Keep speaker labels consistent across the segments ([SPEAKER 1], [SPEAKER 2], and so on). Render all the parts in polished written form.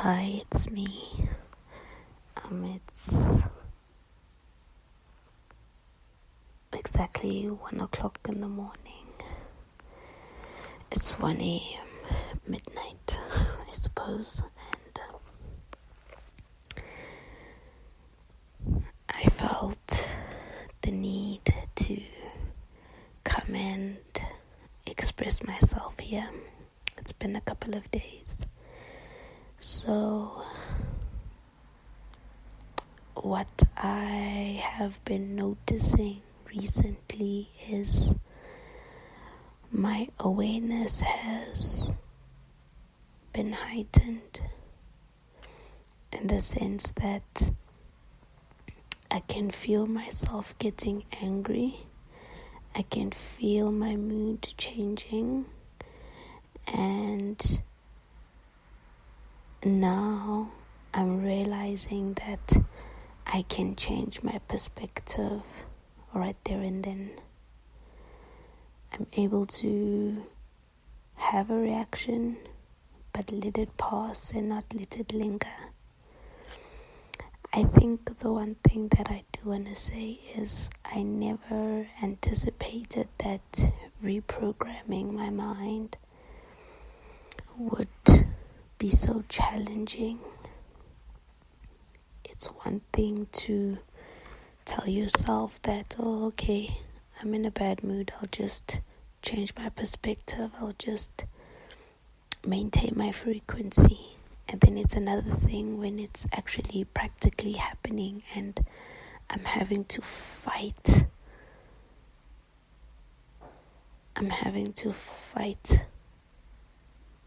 [SPEAKER 1] Hi, it's me. It's exactly 1 o'clock in the morning. It's 1 a.m., midnight, I suppose, and I felt the need to come and express myself here. It's been a couple of days. So, what I have been noticing recently is my awareness has been heightened in the sense that I can feel myself getting angry. I can feel my mood changing, and now I'm realizing that I can change my perspective right there and then. I'm able to have a reaction, but let it pass and not let it linger. I think the one thing that I do want to say is I never anticipated that reprogramming my mind would be so challenging. It's one thing to tell yourself that, okay, I'm in a bad mood, I'll just change my perspective, I'll just maintain my frequency. And then it's another thing when it's actually practically happening and I'm having to fight.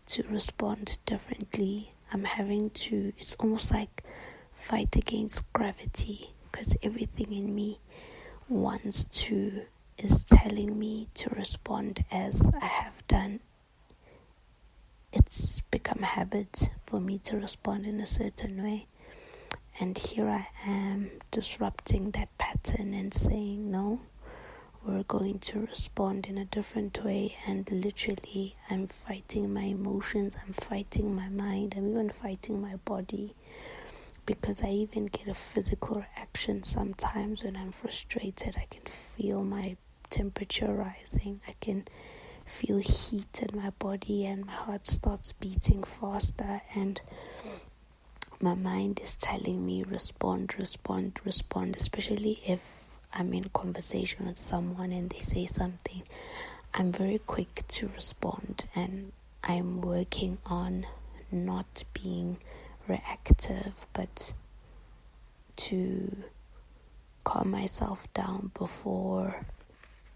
[SPEAKER 1] To respond differently. It's almost like fight against gravity, because everything in me is telling me to respond as I have done. It's become a habit for me to respond in a certain way, and here I am disrupting that pattern and saying, no, we're going to respond in a different way. And literally I'm fighting my emotions, I'm fighting my mind, I'm even fighting my body, because I even get a physical reaction sometimes when I'm frustrated. I can feel my temperature rising, I can feel heat in my body, and my heart starts beating faster, and my mind is telling me respond, especially if I'm in conversation with someone and they say something. I'm very quick to respond, and I'm working on not being reactive, but to calm myself down before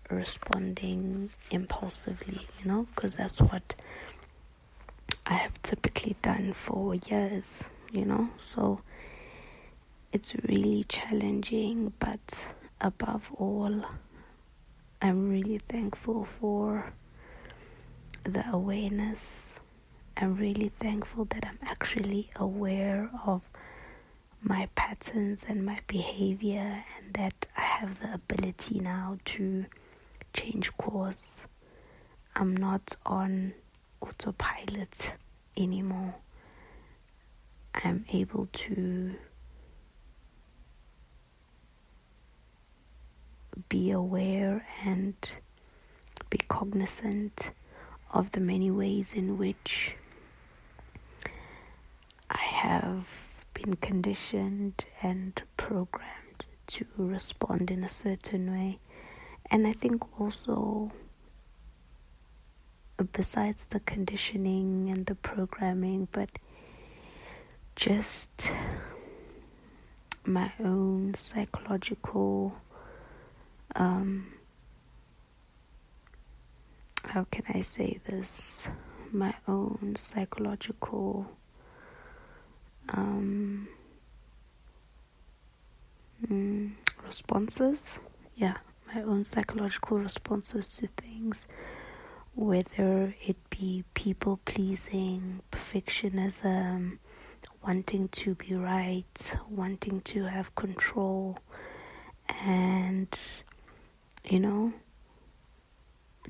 [SPEAKER 1] responding impulsively, because that's what I have typically done for years, so it's really challenging. But above all, I'm really thankful for the awareness. I'm really thankful that I'm actually aware of my patterns and my behavior, and that I have the ability now to change course. I'm not on autopilot anymore. I'm able to be aware and be cognizant of the many ways in which I have been conditioned and programmed to respond in a certain way. And I think also, besides the conditioning and the programming, but just my own psychological, how can I say this? My own psychological responses. Yeah, my own psychological responses to things, whether it be people pleasing, perfectionism, wanting to be right, wanting to have control, and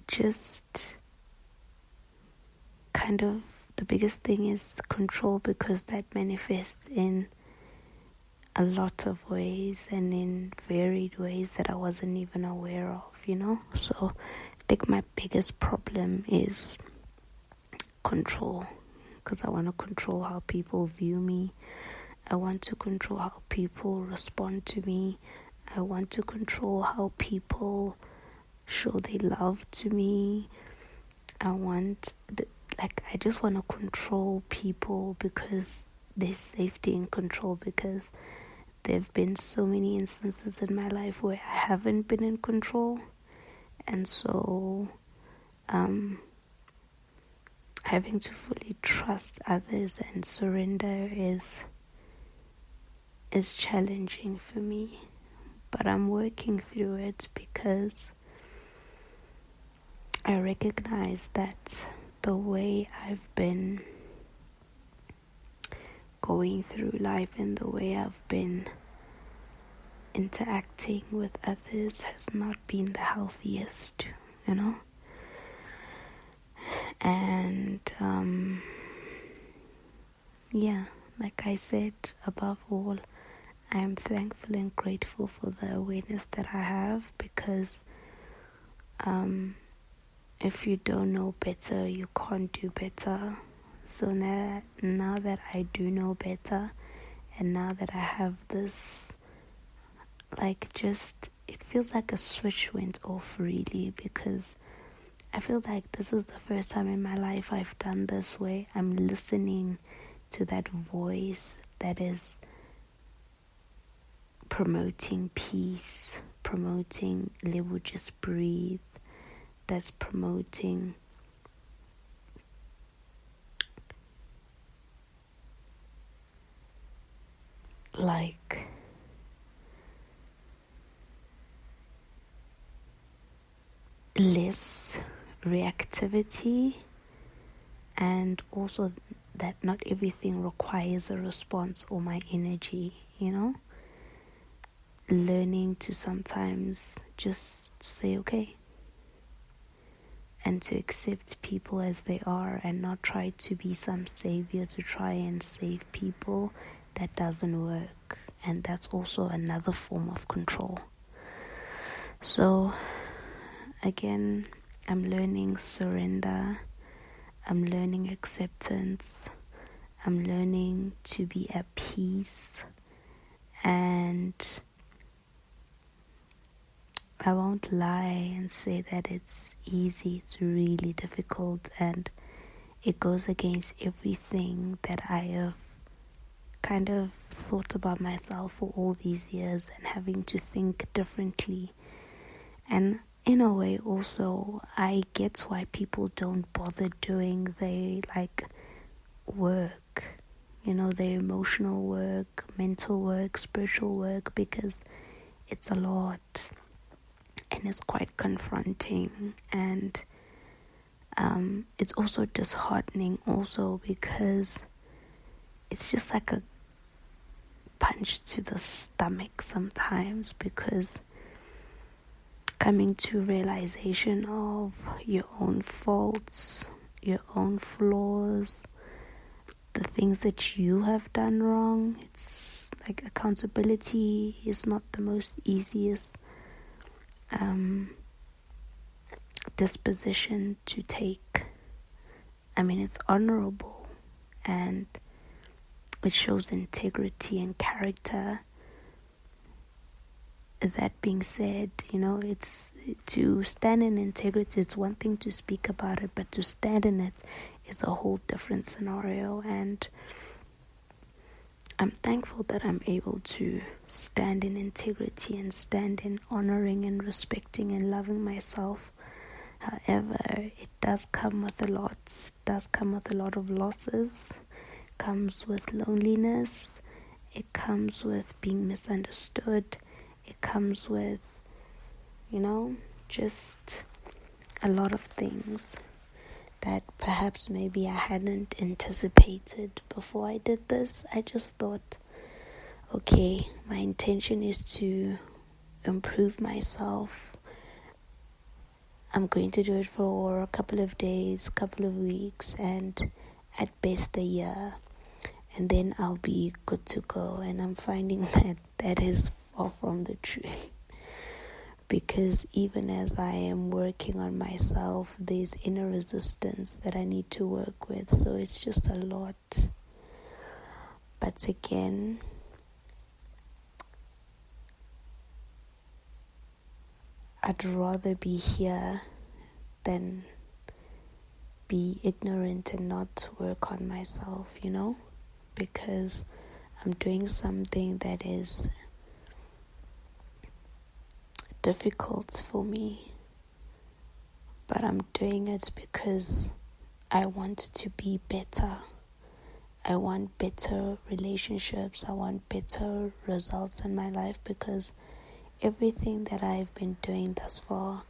[SPEAKER 1] just kind of the biggest thing is control, because that manifests in a lot of ways and in varied ways that I wasn't even aware of, So I think my biggest problem is control, because I want to control how people view me. I want to control how people respond to me. I want to control how people show they love to me. I just want to control people, because there's safety in control, because there have been so many instances in my life where I haven't been in control. And so having to fully trust others and surrender is challenging for me. But I'm working through it, because I recognize that the way I've been going through life and the way I've been interacting with others has not been the healthiest, And like I said, above all, I am thankful and grateful for the awareness that I have, because if you don't know better, you can't do better. So now that I do know better, and now that I have this, it feels like a switch went off, really, because I feel like this is the first time in my life I've done this, where I'm listening to that voice that is promoting peace, promoting Lebu, just breathe, that's promoting less reactivity, and also that not everything requires a response or my energy, learning to sometimes just say okay, and to accept people as they are, and not try to be some savior to try and save people. That doesn't work, and that's also another form of control. So again, I'm learning surrender, I'm learning acceptance, I'm learning to be at peace, and I won't lie and say that it's easy. It's really difficult, and it goes against everything that I have kind of thought about myself for all these years, and having to think differently. And in a way also, I get why people don't bother doing their work, their emotional work, mental work, spiritual work, because it's a lot, and it's quite confronting, and it's also disheartening also, because it's just like a punch to the stomach sometimes, because coming to realization of your own faults, your own flaws, the things that you have done wrong, it's like accountability is not the most easiest disposition to take. I mean, it's honorable, and it shows integrity and character. That being said, it's to stand in integrity. It's one thing to speak about it, but to stand in it is a whole different scenario. And I'm thankful that I'm able to stand in integrity and stand in honoring and respecting and loving myself. However, it does come with a lot. It does come with a lot of losses. It comes with loneliness. It comes with being misunderstood. It comes with, just a lot of things that perhaps maybe I hadn't anticipated before I did this. I just thought, okay, my intention is to improve myself. I'm going to do it for a couple of days, couple of weeks, and at best a year, and then I'll be good to go. And I'm finding that is far from the truth. Because even as I am working on myself, there's inner resistance that I need to work with. So it's just a lot. But again, I'd rather be here than be ignorant and not work on myself, because I'm doing something that is difficult for me, but I'm doing it because I want to be better. I want better relationships. I want better results in my life, because everything that I've been doing thus far,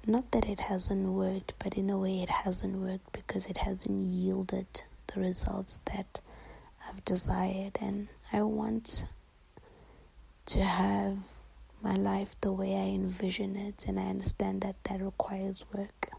[SPEAKER 1] not that it hasn't worked, but in a way it hasn't worked because it hasn't yielded the results that I've desired. And I want to have my life the way I envision it, and I understand that requires work.